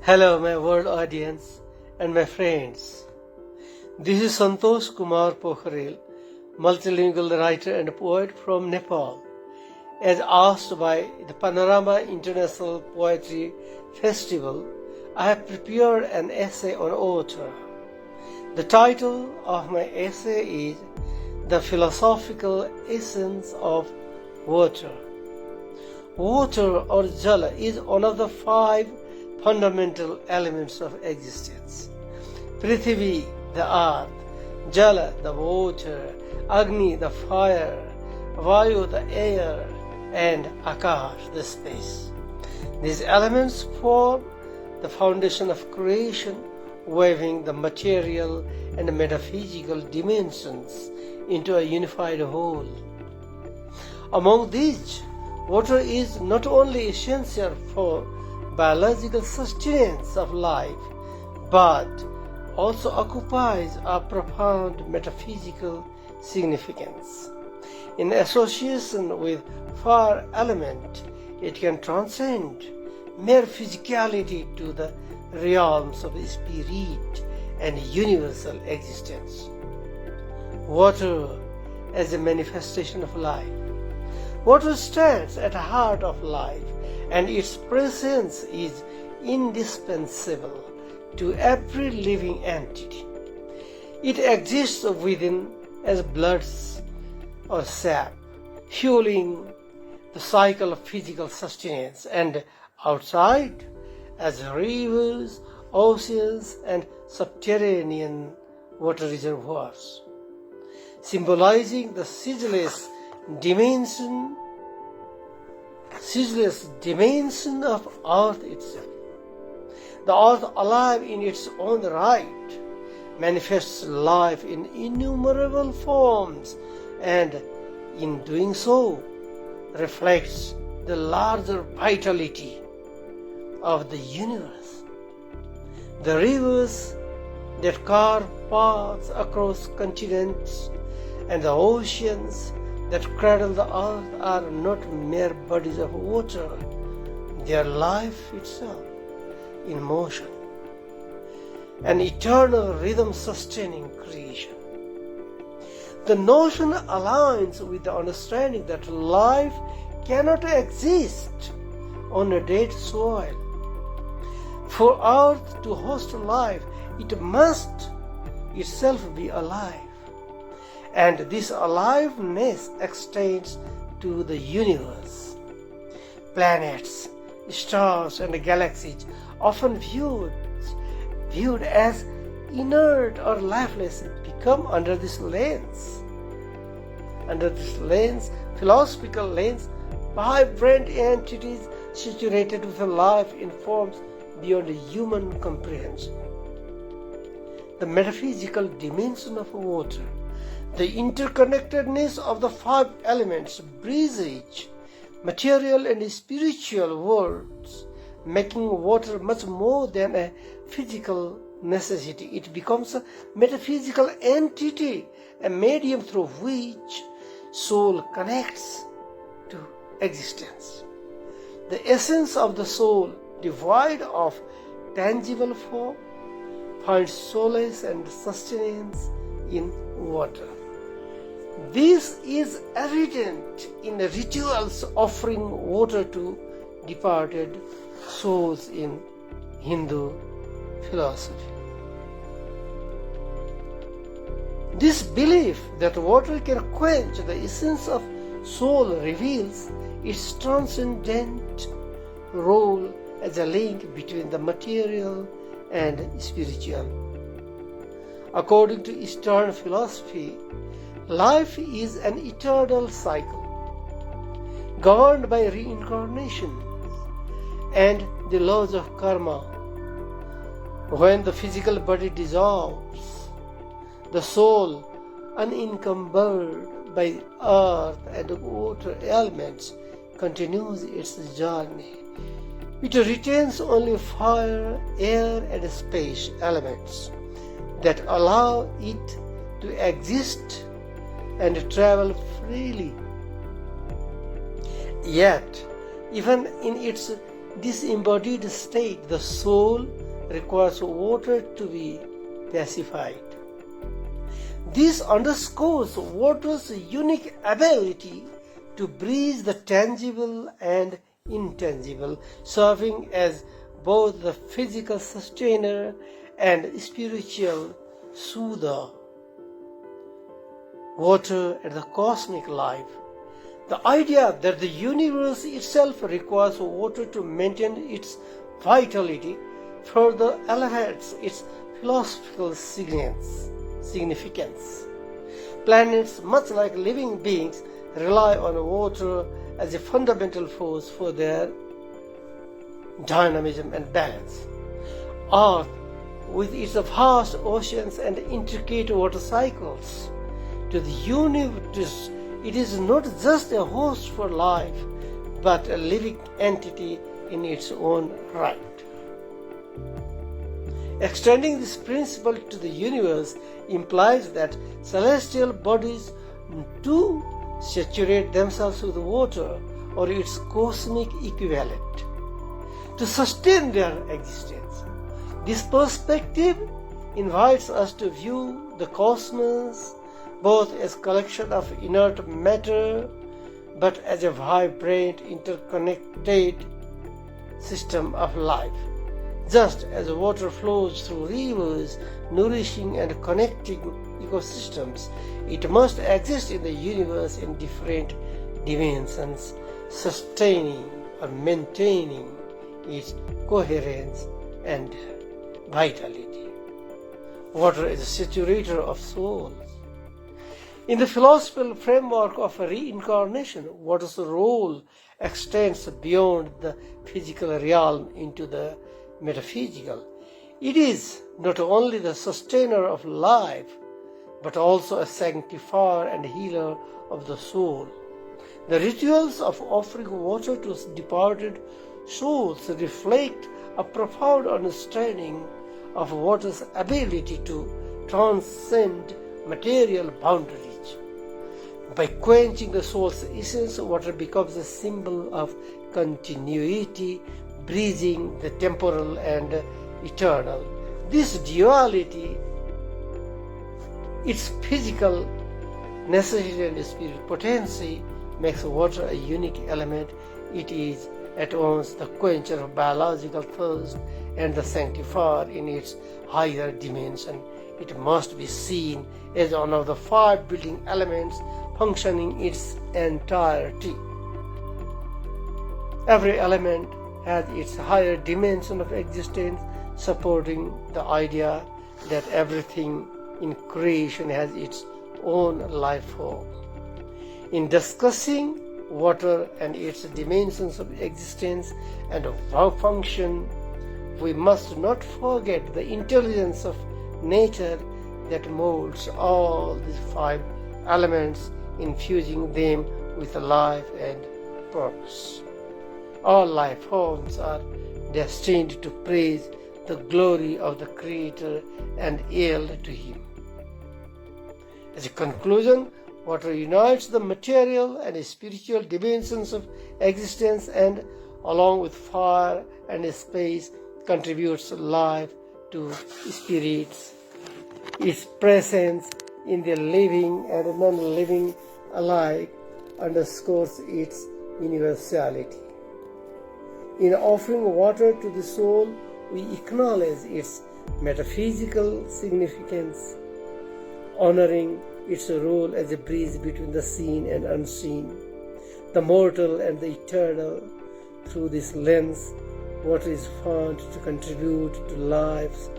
Hello, my world audience and my friends. This is Santosh Kumar Pokharel, multilingual writer and poet from Nepal. As asked by the Panorama International Poetry Festival, I have prepared an essay on water. The title of my essay is The Philosophical Essence of Water. Water or jala is one of the 5 fundamental elements of existence. Prithvi, the earth; Jala, the water; Agni, the fire; Vayu, the air; and Akash, the space. These elements form the foundation of creation, weaving the material and metaphysical dimensions into a unified whole. Among these, water is not only essential for biological sustenance of life, but also occupies a profound metaphysical significance. In association with fire element, it can transcend mere physicality to the realms of spirit and universal existence. Water as a manifestation of life. Water stands at the heart of life, and its presence is indispensable to every living entity. It exists within as blood or sap, fueling the cycle of physical sustenance, and outside as rivers, oceans, and subterranean water reservoirs, symbolizing the ceaseless dimension of earth itself. The earth, alive in its own right, manifests life in innumerable forms, and in doing so reflects the larger vitality of the universe. The rivers that carve paths across continents and the oceans that cradle the earth are not mere bodies of water. They are life itself in motion, an eternal rhythm sustaining creation. The notion aligns with the understanding that life cannot exist on a dead soil. For earth to host life, it must itself be alive. And this aliveness extends to the universe. Planets, stars, and galaxies, often viewed as inert or lifeless, become under this philosophical lens, vibrant entities situated with a life in forms beyond human comprehension. The metaphysical dimension of water, the interconnectedness of the 5 elements, bridge material and spiritual worlds, making water much more than a physical necessity. It becomes a metaphysical entity, a medium through which soul connects to existence. The essence of the soul, devoid of tangible form, finds solace and sustenance in water. This is evident in the rituals offering water to departed souls in Hindu philosophy. This belief that water can quench the essence of soul reveals its transcendent role as a link between the material and spiritual. According to Eastern philosophy, life is an eternal cycle, governed by reincarnation and the laws of karma. When the physical body dissolves, the soul, unencumbered by earth and water elements, continues its journey. It retains only fire, air, and space elements that allow it to exist and travel freely. Yet, even in its disembodied state, the soul requires water to be pacified. This underscores water's unique ability to bridge the tangible and intangible, serving as both the physical sustainer and spiritual soother. Water and the cosmic life. The idea that the universe itself requires water to maintain its vitality further elevates its philosophical significance. Planets, much like living beings, rely on water as a fundamental force for their dynamism and balance. Earth, with its vast oceans and intricate water cycles, to the universe, it is not just a host for life, but a living entity in its own right. Extending this principle to the universe implies that celestial bodies too saturate themselves with water or its cosmic equivalent to sustain their existence. This perspective invites us to view the cosmos both as a collection of inert matter but as a vibrant, interconnected system of life. Just as water flows through rivers, nourishing and connecting ecosystems, it must exist in the universe in different dimensions, sustaining or maintaining its coherence and vitality. Water is a saturator of souls. In the philosophical framework of reincarnation, water's role extends beyond the physical realm into the metaphysical. It is not only the sustainer of life, but also a sanctifier and healer of the soul. The rituals of offering water to departed souls reflect a profound understanding of water's ability to transcend material boundaries. By quenching the soul's essence, water becomes a symbol of continuity, bridging the temporal and eternal. This duality, its physical necessity and spiritual potency, makes water a unique element. It is at once the quencher of biological thirst and the sanctifier in its higher dimension. It must be seen as one of the 5 building elements functioning its entirety. Every element has its higher dimension of existence, supporting the idea that everything in creation has its own life form. In discussing water and its dimensions of existence and of function, we must not forget the intelligence of nature that molds all these 5 elements, infusing them with life and purpose. All life forms are destined to praise the glory of the Creator and yield to Him. As a conclusion, water unites the material and spiritual dimensions of existence and, along with fire and space, contributes life to spirits. Its presence in the living and non-living alike underscores its universality. In offering water to the soul, we acknowledge its metaphysical significance, honoring its role as a bridge between the seen and unseen, the mortal and the eternal. Through this lens, water is found to contribute to life's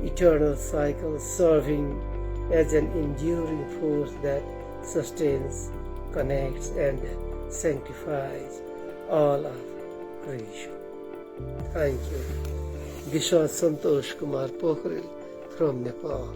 eternal cycle, serving as an enduring force that sustains, connects, and sanctifies all of creation. Thank you. This was Santosh Kumar Pokharel from Nepal.